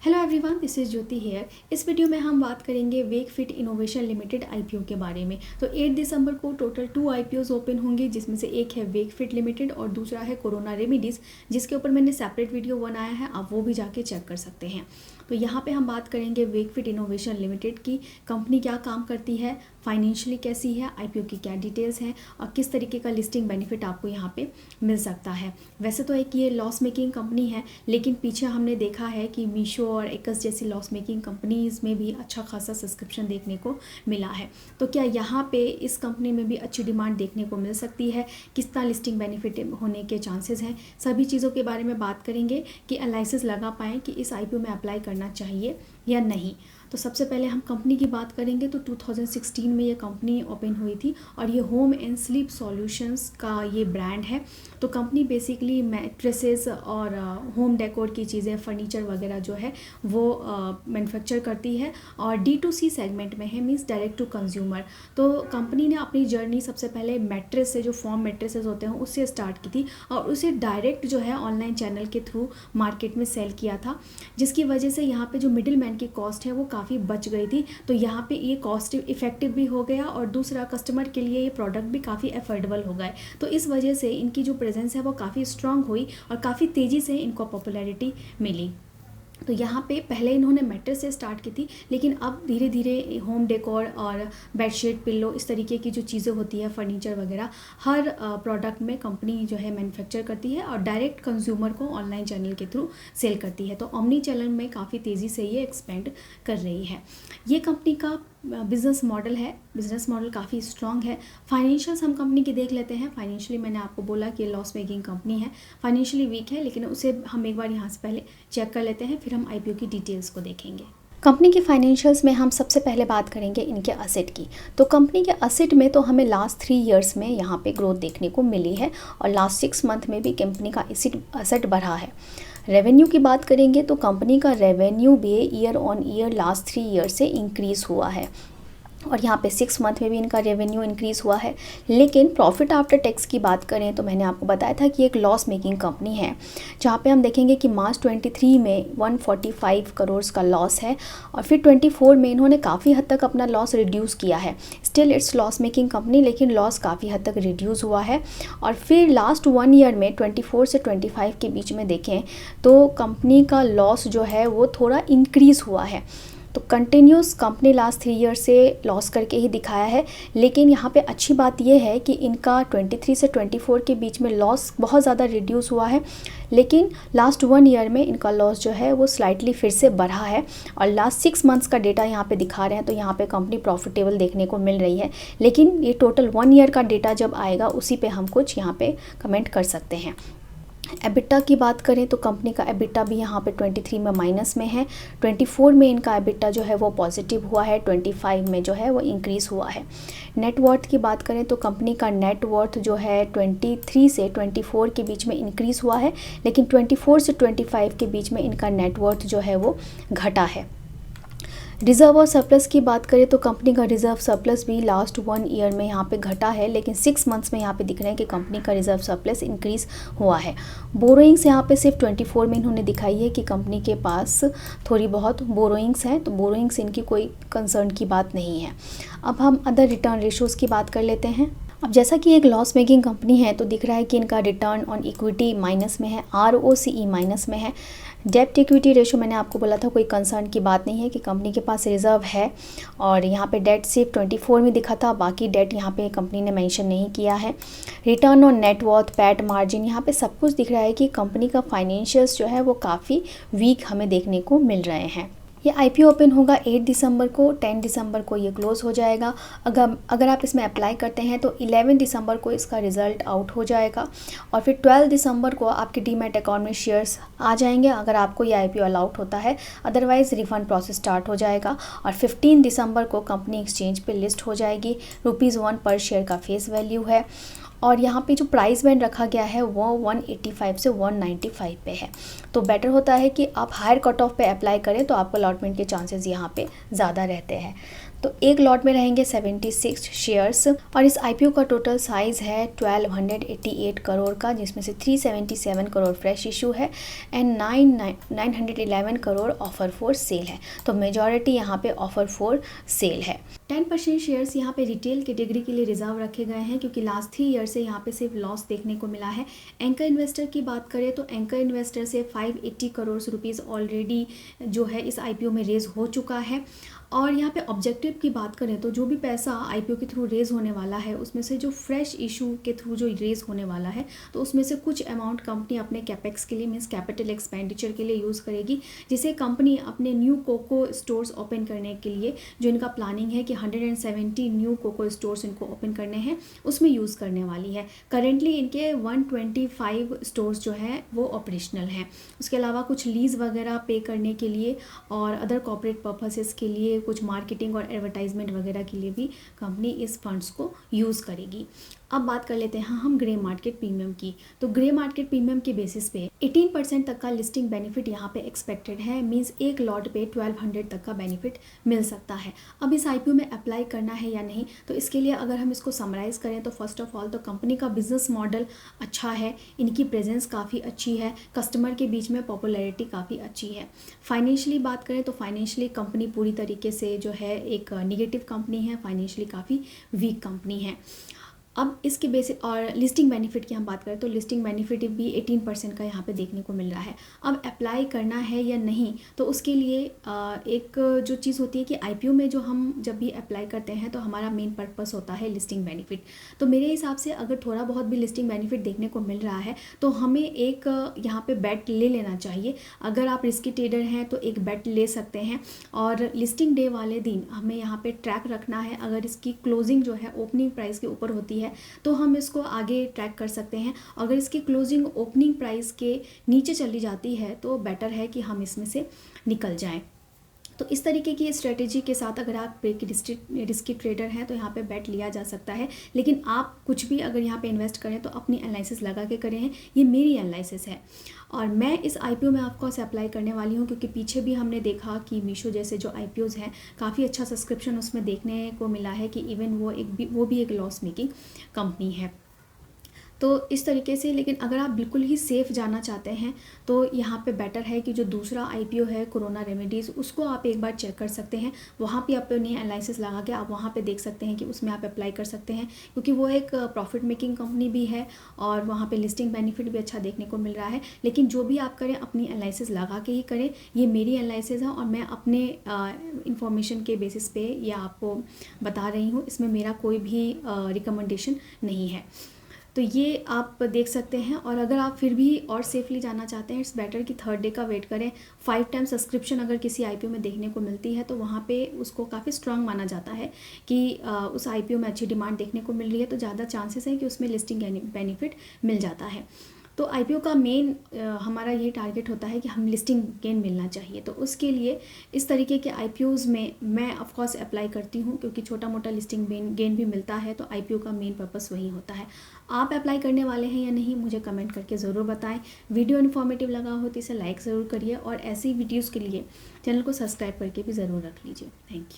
Hello everyone, this is Jyoti here. इस video में हम बात करेंगे वेकफिट इनोवेशन लिमिटेड आईपीओ के बारे में। तो 8 दिसंबर को टोटल 2 आईपीओज ओपन होंगे, जिसमें से एक है वेकफिट लिमिटेड और दूसरा है कोरोना रेमेडीज़, जिसके ऊपर मैंने सेपरेट वीडियो बनाया है, आप वो भी जाके चेक कर सकते हैं। तो यहाँ पे हम बात करेंगे वेकफिट इनोवेशन लिमिटेड की कंपनी क्या काम करती है, फाइनेंशियली कैसी है, आईपीओ की क्या डिटेल्स हैं और किस तरीके का लिस्टिंग बेनिफिट आपको यहाँ पे मिल सकता है। वैसे तो एक ये लॉस मेकिंग कंपनी है, लेकिन पीछे हमने देखा है कि मीशो और एकस जैसी लॉस मेकिंग कंपनीज़ में भी अच्छा खासा सब्सक्रिप्शन देखने को मिला है। तो क्या यहाँ पे इस कंपनी में भी अच्छी डिमांड देखने को मिल सकती है, कितना लिस्टिंग बेनिफिट होने के चांसेस हैं, सभी चीज़ों के बारे में बात करेंगे कि एनालिसिस लगा पाएँ कि इस आईपीओ में अप्लाई करना चाहिए या नहीं। तो सबसे पहले हम कंपनी की बात करेंगे तो 2016 में ये कंपनी ओपन हुई थी और ये होम एंड स्लीप सॉल्यूशंस का ये ब्रांड है। तो कंपनी बेसिकली मैट्रेसेस और होम डेकोर की चीज़ें, फर्नीचर वगैरह जो है वो मैन्युफैक्चर करती है और D2C सेगमेंट में है, मीन्स डायरेक्ट टू कंज्यूमर। तो कंपनी ने अपनी जर्नी सबसे पहले मैट्रेस से, जो फॉर्म मैट्रेसेस होते हैं उससे स्टार्ट की थी और उसे डायरेक्ट जो है ऑनलाइन चैनल के थ्रू मार्केट में सेल किया था, जिसकी वजह से यहाँ पे जो मिडिल मैन की कॉस्ट है वो काफ़ी बच गई थी। तो यहाँ पे ये कॉस्ट इफेक्टिव भी हो गया और दूसरा कस्टमर के लिए ये प्रोडक्ट भी काफ़ी अफोर्डेबल हो गए। तो इस वजह से इनकी जो प्रेजेंस है वो काफ़ी स्ट्रांग हुई और काफ़ी तेज़ी से इनको पॉपुलैरिटी मिली। तो यहाँ पे पहले इन्होंने मैट्रेस से स्टार्ट की थी, लेकिन अब धीरे धीरे होम डेकोर और बेडशीट, पिल्लो, इस तरीके की जो चीज़ें होती है, फर्नीचर वगैरह, हर प्रोडक्ट में कंपनी जो है मैन्युफैक्चर करती है और डायरेक्ट कंज्यूमर को ऑनलाइन चैनल के थ्रू सेल करती है। तो ओमनी चैनल में काफ़ी तेज़ी से ये एक्सपेंड कर रही है। ये कंपनी का बिज़नेस मॉडल है, बिज़नेस मॉडल काफ़ी स्ट्रॉन्ग है। फाइनेंशियल्स हम कंपनी की देख लेते हैं। फाइनेंशियली मैंने आपको बोला कि लॉस मेकिंग कंपनी है, फाइनेंशियली वीक है, लेकिन उसे हम एक बार यहाँ से पहले चेक कर लेते हैं, फिर हम आईपीओ की डिटेल्स को देखेंगे। कंपनी की फाइनेंशियल्स में हम सबसे पहले बात करेंगे इनके असेट की। तो कंपनी के असेट में तो हमें लास्ट 3 इयर्स में यहाँ पे ग्रोथ देखने को मिली है और लास्ट 6 मंथ में भी कंपनी का असेट बढ़ा है। रेवेन्यू की बात करेंगे तो कंपनी का रेवेन्यू भी year on year last 3 year से इंक्रीज़ हुआ है और यहाँ पे 6 मंथ में भी इनका रेवेन्यू इंक्रीज़ हुआ है। लेकिन प्रॉफिट आफ्टर टैक्स की बात करें तो मैंने आपको बताया था कि एक लॉस मेकिंग कंपनी है, जहाँ पे हम देखेंगे कि मार्च 23 में 145 करोड़ का लॉस है और फिर 24 में इन्होंने काफ़ी हद तक अपना लॉस रिड्यूस किया है। Still it's loss making company, लेकिन लॉस काफ़ी हद तक रिड्यूस हुआ है। और फिर लास्ट 1 ईयर में 24 से 25 के बीच में देखें तो कंपनी का लॉस जो है वो थोड़ा इंक्रीज़ हुआ है। तो कंटिन्यूस कंपनी लास्ट 3 ईयर से लॉस करके ही दिखाया है। लेकिन यहाँ पे अच्छी बात यह है कि इनका 23 से 24 के बीच में लॉस बहुत ज़्यादा रिड्यूस हुआ है, लेकिन लास्ट 1 ईयर में इनका लॉस जो है वो स्लाइटली फिर से बढ़ा है और लास्ट 6 मंथ्स का डेटा यहाँ पे दिखा रहे हैं। तो यहाँ पे कंपनी प्रॉफिटेबल देखने को मिल रही है, लेकिन ये टोटल 1 ईयर का डेटा जब आएगा उसी पे हम कुछ यहाँ पे कमेंट कर सकते हैं। एबिटा की बात करें तो कंपनी का एबिटा भी यहाँ पे 23 में माइनस में है, 24 में इनका एबिटा जो है वो पॉजिटिव हुआ है, 25 में जो है वो इंक्रीज़ हुआ है। नेट वर्थ की बात करें तो कंपनी का नेट वर्थ जो है 23 से 24 के बीच में इंक्रीज़ हुआ है, लेकिन 24 से 25 के बीच में इनका नेट वर्थ जो है वो घटा है। रिज़र्व और सरप्लस की बात करें तो कंपनी का रिज़र्व सरप्लस भी लास्ट 1 ईयर में यहाँ पे घटा है, लेकिन 6 मंथ्स में यहाँ पे दिख रहे हैं कि कंपनी का रिज़र्व सरप्लस इंक्रीज़ हुआ है। बोरोइंग्स यहाँ पे सिर्फ 24 में इन्होंने दिखाई है कि कंपनी के पास थोड़ी बहुत बोरोइंग्स हैं, तो बोरोइंग्स इनकी कोई कंसर्न की बात नहीं है। अब हम अदर रिटर्न रेशोज़ की बात कर लेते हैं। अब जैसा कि एक लॉस मेकिंग कंपनी है तो दिख रहा है कि इनका रिटर्न ऑन इक्विटी माइनस में है, ROCE माइनस में है। डेब्ट इक्विटी रेशो मैंने आपको बोला था कोई कंसर्न की बात नहीं है कि कंपनी के पास रिजर्व है और यहाँ पे डेट सिर्फ 24 में दिखा था, बाकी डेट यहाँ पे कंपनी ने मेंशन नहीं किया है। Return on net worth, PAT margin, यहाँ पे सब कुछ दिख रहा है कि कंपनी का फाइनेंशियल्स जो है वो काफ़ी वीक हमें देखने को मिल रहे हैं। ये आईपीओ ओपन होगा 8 दिसंबर को, 10 दिसंबर को ये क्लोज़ हो जाएगा। अगर आप इसमें अप्लाई करते हैं तो 11 दिसंबर को इसका रिज़ल्ट आउट हो जाएगा और फिर 12 दिसंबर को आपके डीमैट अकाउंट में शेयर्स आ जाएंगे अगर आपको ये आईपीओ अलाउट होता है, अदरवाइज़ रिफंड प्रोसेस स्टार्ट हो जाएगा। और 15 दिसंबर को कंपनी एक्सचेंज पे लिस्ट हो जाएगी। ₹1 पर शेयर का फेस वैल्यू है और यहाँ पे जो प्राइस बैंड रखा गया है वो 185 से 195 पे है। तो बेटर होता है कि आप हायर कट ऑफ पे अप्लाई करें तो आपको अलॉटमेंट के चांसेस यहाँ पे ज़्यादा रहते हैं। तो एक लॉट में रहेंगे 76 शेयर्स और इस आईपीओ का टोटल साइज़ है 1288 करोड़ का, जिसमें से 377 करोड़ फ्रेश इशू है and 911 crore offer for sale है। तो मेजॉरिटी यहाँ पे ऑफर फॉर सेल है। 10% शेयर्स यहाँ पे रिटेल कैटेगरी के लिए रिजर्व रखे गए हैं क्योंकि लास्ट 3 ईयर से यहाँ पे सिर्फ लॉस देखने को मिला है। एंकर इन्वेस्टर की बात करें तो एंकर इन्वेस्टर से 580 करोड़ रुपीज़ ऑलरेडी जो है इस आईपीओ में रेज हो चुका है। और यहाँ पे ऑब्जेक्टिव की बात करें तो जो भी पैसा आईपीओ के थ्रू रेज़ होने वाला है उसमें से जो फ्रेश इशू के थ्रू जो रेज़ होने वाला है तो उसमें से कुछ अमाउंट कंपनी अपने कैपेक्स के लिए मीन्स कैपिटल एक्सपेंडिचर के लिए यूज़ करेगी, जिसे कंपनी अपने न्यू कोको स्टोर्स ओपन करने के लिए जो इनका प्लानिंग है कि 170 न्यू कोको स्टोर्स इनको ओपन करने हैं उसमें यूज़ करने वाली है। करेंटली इनके 125 स्टोर्स जो हैं वो ऑपरेशनल हैं। उसके अलावा कुछ लीज़ वगैरह पे करने के लिए और अदर कॉर्पोरेट पर्पसेस के लिए, कुछ मार्केटिंग और एडवर्टाइजमेंट वगैरह के लिए भी कंपनी इस फंड्स को यूज़ करेगी। अब बात कर लेते हैं हम ग्रे मार्केट प्रीमियम की। तो ग्रे मार्केट प्रीमियम के बेसिस पे 18% तक का लिस्टिंग बेनिफिट यहाँ पे एक्सपेक्टेड है, मींस एक लॉट पे 1200 तक का बेनिफिट मिल सकता है। अब इस आईपीओ में अप्लाई करना है या नहीं, तो इसके लिए अगर हम इसको समराइज़ करें तो फर्स्ट ऑफ ऑल तो कंपनी का बिजनेस मॉडल अच्छा है, इनकी प्रेजेंस काफ़ी अच्छी है, कस्टमर के बीच में पॉपुलैरिटी काफ़ी अच्छी है। फाइनेंशियली बात करें तो फाइनेंशियली कंपनी पूरी तरीके से जो है एक निगेटिव कंपनी है, फाइनेंशियली काफ़ी वीक कंपनी है। अब इसके बेसिस और लिस्टिंग बेनिफिट की हम बात करें तो लिस्टिंग बेनिफिट भी 18% का यहाँ पे देखने को मिल रहा है। अब अप्लाई करना है या नहीं, तो उसके लिए एक जो चीज़ होती है कि आईपीओ में जो हम जब भी अप्लाई करते हैं तो हमारा मेन पर्पस होता है लिस्टिंग बेनिफिट। तो मेरे हिसाब से अगर थोड़ा बहुत भी लिस्टिंग बेनिफिट देखने को मिल रहा है तो हमें एक यहाँ पर बेट ले लेना चाहिए। अगर आप रिस्की ट्रेडर हैं तो एक बेट ले सकते हैं और लिस्टिंग डे वाले दिन हमें यहाँ पर ट्रैक रखना है। अगर इसकी क्लोजिंग जो है ओपनिंग प्राइस के ऊपर होती है तो हम इसको आगे ट्रैक कर सकते हैं। अगर इसकी क्लोजिंग ओपनिंग प्राइस के नीचे चली जाती है तो बेटर है कि हम इसमें से निकल जाएं। तो इस तरीके की स्ट्रेटेजी के साथ अगर आप एक रिस्की ट्रेडर हैं तो यहाँ पे बेट लिया जा सकता है। लेकिन आप कुछ भी अगर यहाँ पे इन्वेस्ट करें तो अपनी एनालिसिस लगा के करें हैं, ये मेरी एनालिसिस है। और मैं इस आईपीओ में आपको से अप्लाई करने वाली हूँ क्योंकि पीछे भी हमने देखा कि मीशो जैसे जो आईपीओज़ हैं काफ़ी अच्छा सब्सक्रिप्शन उसमें देखने को मिला है कि इवन वो भी एक लॉस मेकिंग कंपनी है। तो इस तरीके से, लेकिन अगर आप बिल्कुल ही सेफ़ जाना चाहते हैं तो यहाँ पे बेटर है कि जो दूसरा आईपीओ है कोरोना रेमेडीज़, उसको आप एक बार चेक कर सकते हैं। वहाँ पे अपनी एनालिसिस लगा के आप वहाँ पे देख सकते हैं कि उसमें आप अप्लाई कर सकते हैं, क्योंकि वो एक प्रॉफिट मेकिंग कंपनी भी है और वहाँ पे लिस्टिंग बेनिफिट भी अच्छा देखने को मिल रहा है। लेकिन जो भी आप करें अपनी एनालिसिस लगा के ही करें। ये मेरी एनालिसिस है और मैं अपने इंफॉर्मेशन के बेसिस पे ये आपको बता रही हूँ, इसमें मेरा कोई भी रिकमेंडेशन नहीं है। तो ये आप देख सकते हैं। और अगर आप फिर भी और सेफली जाना चाहते हैं, इट्स बेटर कि थर्ड डे का वेट करें। 5 टाइम सब्सक्रिप्शन अगर किसी आईपीओ में देखने को मिलती है तो वहाँ पे उसको काफ़ी स्ट्रांग माना जाता है कि उस आईपीओ में अच्छी डिमांड देखने को मिल रही है, तो ज़्यादा चांसेस है कि उसमें लिस्टिंग बेनिफिट मिल जाता है। तो आईपीओ का मेन हमारा ये टारगेट होता है कि हम लिस्टिंग गेन मिलना चाहिए। तो उसके लिए इस तरीके के आईपीओज़ में मैं ऑफकोर्स अप्लाई करती हूँ क्योंकि छोटा मोटा लिस्टिंग गेन भी मिलता है। तो आईपीओ का मेन पर्पस वही होता है। आप अप्लाई करने वाले हैं या नहीं मुझे कमेंट करके ज़रूर बताएं। वीडियो इन्फॉर्मेटिव लगा हो तो इसे लाइक ज़रूर करिए और ऐसी वीडियोज़ के लिए चैनल को सब्सक्राइब करके भी ज़रूर रख लीजिए। Thank you.